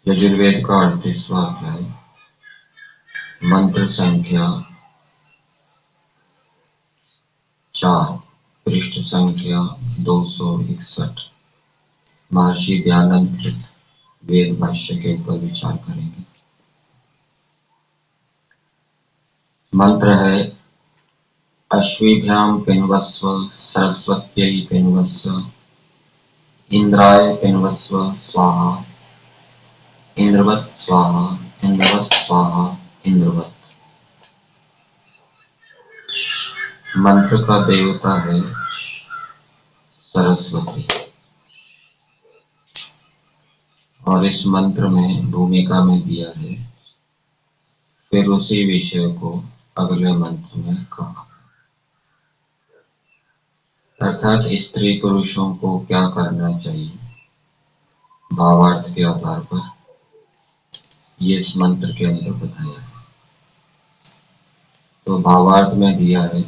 यजुर्वेद का 38वां अध्याय, मंत्र संख्या 4, पृष्ठ संख्या 261। महर्षि दयानंद कृत वेद भाष्य के ऊपर विचार करेंगे। मंत्र है अश्विभ्याम पिन्वस्व सरस्वत्यै पिन्वस्व इंद्राय पिन्वस्व स्वाहा इंद्रवत् स्वाहा इंद्रवत् स्वाहा इंद्रवत्। मंत्र का देवता है सरस्वती और इस मंत्र में भूमिका में दिया है। फिर उसी विषय को अगले मंत्र में कहा, अर्थात स्त्री पुरुषों को क्या करना चाहिए भावार्थ के आधार पर ये इस मंत्र के अंदर बताया है। तो भावार्थ में दिया है,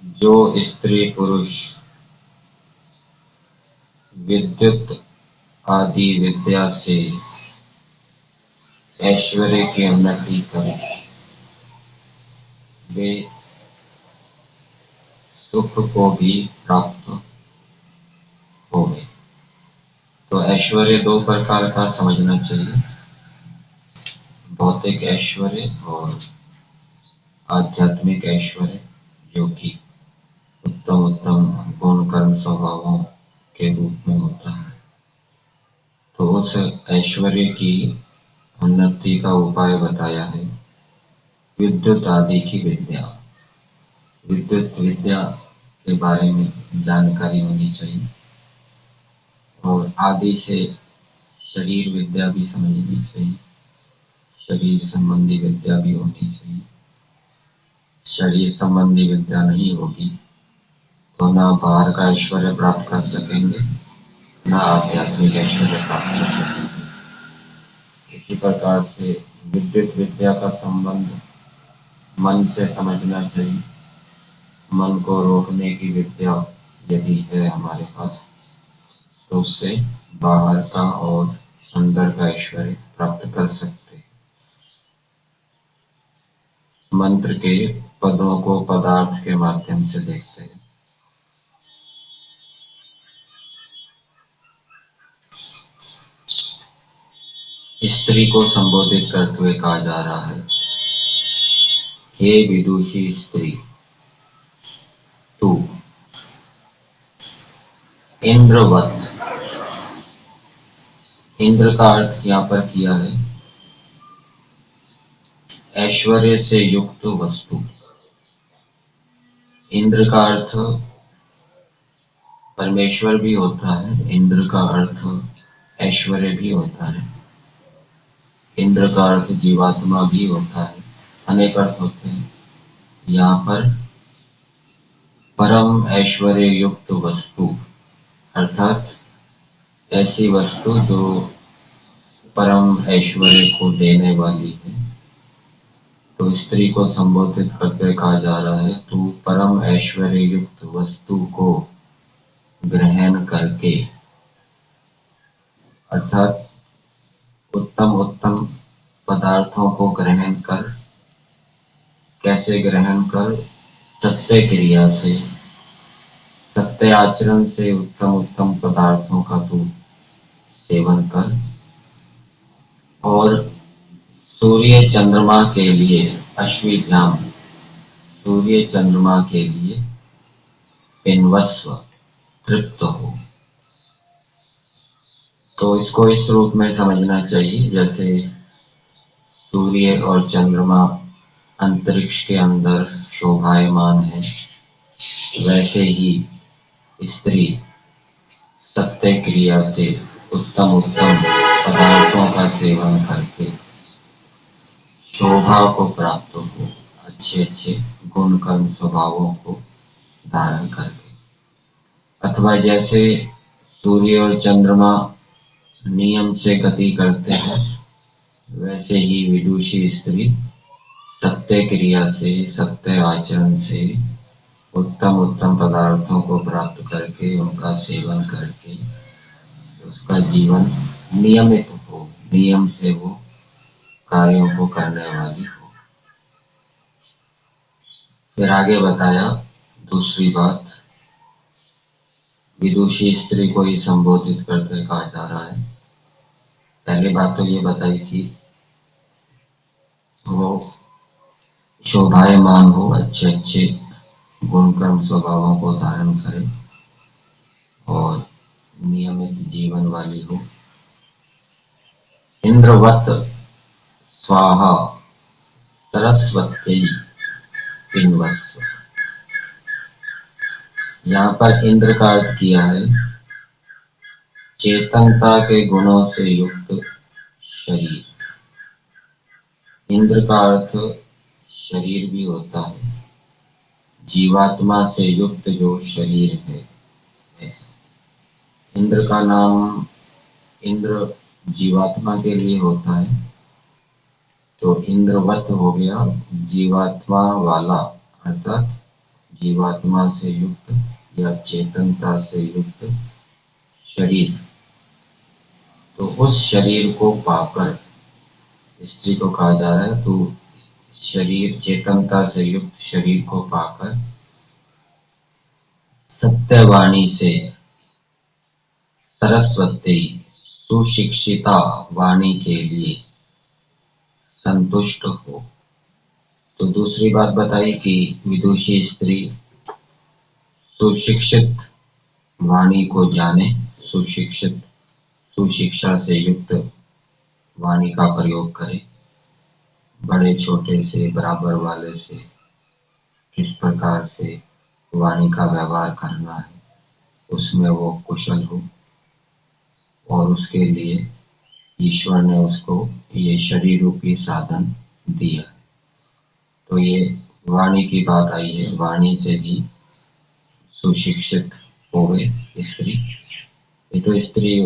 जो स्त्री पुरुष विद्युत आदि विद्या से ऐश्वर्य की उन्नति करें वे सुख को भी प्राप्त होंगे। तो ऐश्वर्य दो प्रकार का समझना चाहिए, भौतिक ऐश्वर्य और आध्यात्मिक ऐश्वर्य, जो कि उत्तम उत्तम गुण कर्म स्वभावों के रूप में होता है। तो उस ऐश्वर्य की उन्नति का उपाय बताया है विद्युत आदि की विद्या। विद्युत विद्या के बारे में जानकारी होनी चाहिए और आदि से शरीर विद्या भी समझनी चाहिए। शरीर संबंधी विद्या भी होनी चाहिए। शरीर संबंधी विद्या नहीं होगी तो ना बाहर का ऐश्वर्य प्राप्त कर सकेंगे, ना आध्यात्मिक ऐश्वर्य प्राप्त कर सकेंगे। इसी प्रकार से विद्युत विद्या का संबंध मन से समझना चाहिए। मन को रोकने की विद्या यदि है हमारे पास तो उससे बाहर का और अंदर का ऐश्वर्य प्राप्त कर सकते हैं। मंत्र के पदों को पदार्थ के माध्यम से देखते हैं। स्त्री को संबोधित करते हुए कहा जा रहा है, हे विदुषी स्त्री, तू इंद्रवत। इंद्र का अर्थ यहाँ पर किया है ऐश्वर्य से युक्त वस्तु। इंद्र का अर्थ परमेश्वर भी होता है, इंद्र का अर्थ ऐश्वर्य भी होता है, इंद्र का अर्थ जीवात्मा भी होता है, अनेक अर्थ होते हैं। यहाँ पर परम ऐश्वर्य युक्त वस्तु अर्थात ऐसी वस्तु जो परम ऐश्वर्य को देने वाली है। तो स्त्री को संबोधित करते कहा जा रहा है, तू परम ऐश्वर्य युक्त वस्तु को ग्रहण करके अर्थात उत्तम उत्तम पदार्थों को ग्रहण कर। कैसे ग्रहण कर? सत्य क्रिया से, सत्य आचरण से उत्तम उत्तम पदार्थों का तू सेवन कर और सूर्य चंद्रमा के लिए अश्विभ्याम, सूर्य चंद्रमा के लिए पिन्वस्व, तृप्त हो। तो इसको इस रूप में समझना चाहिए, जैसे सूर्य और चंद्रमा अंतरिक्ष के अंदर शोभायमान है, वैसे ही स्त्री सत्य क्रिया से उत्तम उत्तम पदार्थों का सेवन करके शोभा को प्राप्त हो, अच्छे अच्छे गुण कर्म स्वभावों को धारण करके। अथवा जैसे सूर्य और चंद्रमा नियम से गति करते हैं, वैसे ही विदुषी स्त्री सत्य क्रिया से, सत्य आचरण से उत्तम उत्तम पदार्थों को प्राप्त करके, उनका सेवन करके उसका जीवन नियमित हो, नियम से वो कार्यों को करने वाली हो। फिर आगे बताया दूसरी बात, विदुषी स्त्री को ही संबोधित करके कहा जा रहा है। पहली बात तो ये बताई कि वो शोभायमान हो, अच्छे अच्छे गुण कर्म स्वभावों को धारण करे और नियमित जीवन वाली हो। इंद्रवत स्वाहा सरस्वती पिन्वस्व। यहाँ पर इंद्र का अर्थ किया है चेतनता के गुणों से युक्त शरीर। इंद्र का अर्थ शरीर भी होता है, जीवात्मा से युक्त जो शरीर है। इंद्र का नाम इंद्र जीवात्मा के लिए होता है, तो इंद्रवत हो गया जीवात्मा वाला, अर्थात जीवात्मा से युक्त या चेतनता से युक्त शरीर। तो उस शरीर को पाकर स्त्री को कहा जा रहा है, तो शरीर चेतनता से युक्त शरीर को पाकर सत्यवाणी से सरस्वती सुशिक्षिता वाणी के लिए संतुष्ट हो। तो दूसरी बात बताई कि विदुषी स्त्री सुशिक्षित वाणी को जाने, सुशिक्षित सुशिक्षा से युक्त वाणी का प्रयोग करे, बड़े छोटे से बराबर वाले से किस प्रकार से वाणी का व्यवहार करना है उसमें वो कुशल हो, और उसके लिए ईश्वर ने उसको ये शरीर रूपी साधन दिया। तो ये वाणी की बात आई है, वाणी से भी सुशिक्षित हो गए स्त्री। ये तो स्त्री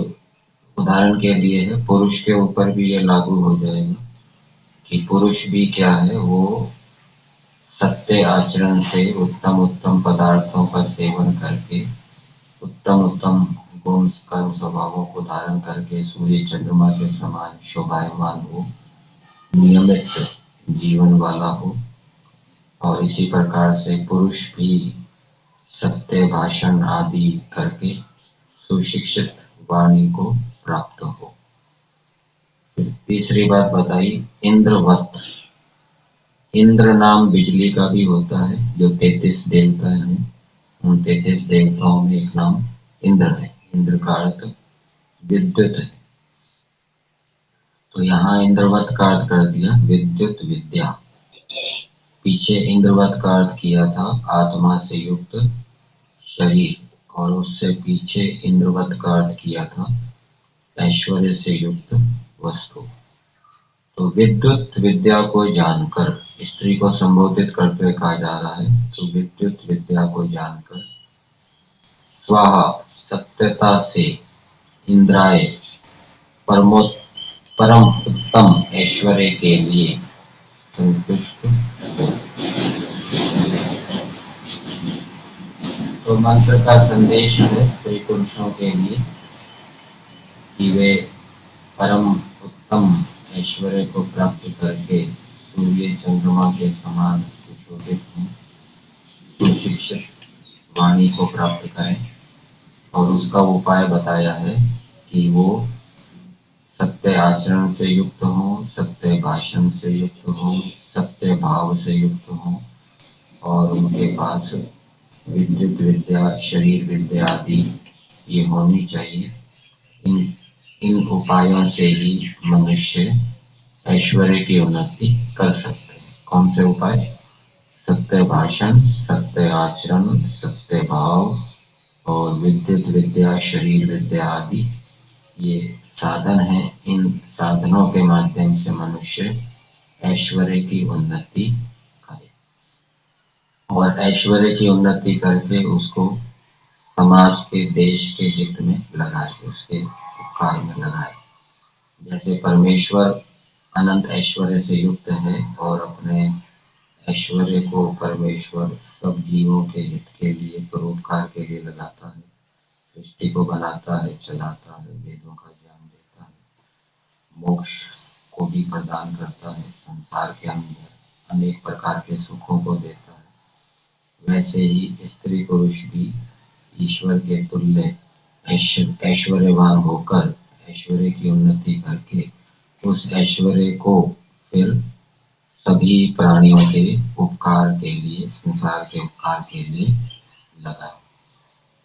उदाहरण के लिए है, पुरुष के ऊपर भी ये लागू हो जाएगा कि पुरुष भी क्या है, वो सत्य आचरण से उत्तम उत्तम पदार्थों का सेवन करके उत्तम उत्तम गुण कर्म स्वभावों को धारण करके सूर्य चंद्रमा के समान शोभायमान हो, नियमित जीवन वाला हो। और इसी प्रकार से पुरुष भी सत्य भाषण आदि करके सुशिक्षित वाणी को प्राप्त हो। फिर तीसरी बात बताई इंद्रवत। इंद्र नाम बिजली का भी होता है, जो 33 देवता हैं, उन 33 देवताओं में एक नाम इंद्र है। इंद्र का अर्थ विद्युत है, तो यहाँ इंद्रवत का अर्थ कर दिया विद्युत विद्या। पीछे इंद्रवत का अर्थ किया था आत्मा से युक्त शरीर, और उससे पीछे इंद्रवत का अर्थ किया था ऐश्वर्य से युक्त वस्तु। तो विद्युत विद्या को जानकर स्त्री को संबोधित करते कहा जा रहा है, तो विद्युत विद्या को जानकर स्वाहा सत्यता से इंद्राय परम उत्तम ऐश्वर्य के लिए संतुष्ट। तो मंत्र का संदेश है स्त्री पुरुषों के लिए कि वे परम उत्तम ऐश्वर्य को प्राप्त करके सूर्य चंद्रमा के समान सुशोभित हों, सुशिक्षित वाणी को प्राप्त करें। और उसका उपाय बताया है कि वो सत्य आचरण से युक्त हो, सत्य भाषण से युक्त हो, सत्य भाव से युक्त हो, और उनके पास विद्युत विद्या शरीर विद्या आदि ये होनी चाहिए। इन इन उपायों से ही मनुष्य ऐश्वर्य की उन्नति कर सकते हैं। कौन से उपाय? सत्य भाषण, सत्य आचरण, सत्य भाव और विद्युत विद्या शरीर विद्या आदि ये साधन है। इन साधनों के माध्यम से मनुष्य ऐश्वर्य की उन्नति करे, और ऐश्वर्य की उन्नति करके उसको समाज के देश के हित में लगाए, उसके उपकार में लगाए। जैसे परमेश्वर अनंत ऐश्वर्य से युक्त है और अपने ऐश्वर्य को परमेश्वर सब जीवों के हित के लिए परोपकार के लिए लगाता है, सृष्टि को बनाता है, चलाता है, वेदों का ज्ञान देता है, मोक्ष को भी प्रदान करता है, संसार के अंदर अनेक प्रकार के सुखों को देता है, वैसे ही स्त्री पुरुष भी ईश्वर के तुल्य ऐश्वर्यवान होकर ऐश्वर्य की उन्नति करके उस ऐश्वर्य को फिर सभी प्राणियों के उपकार के लिए, संसार के उपकार के लिए लगा।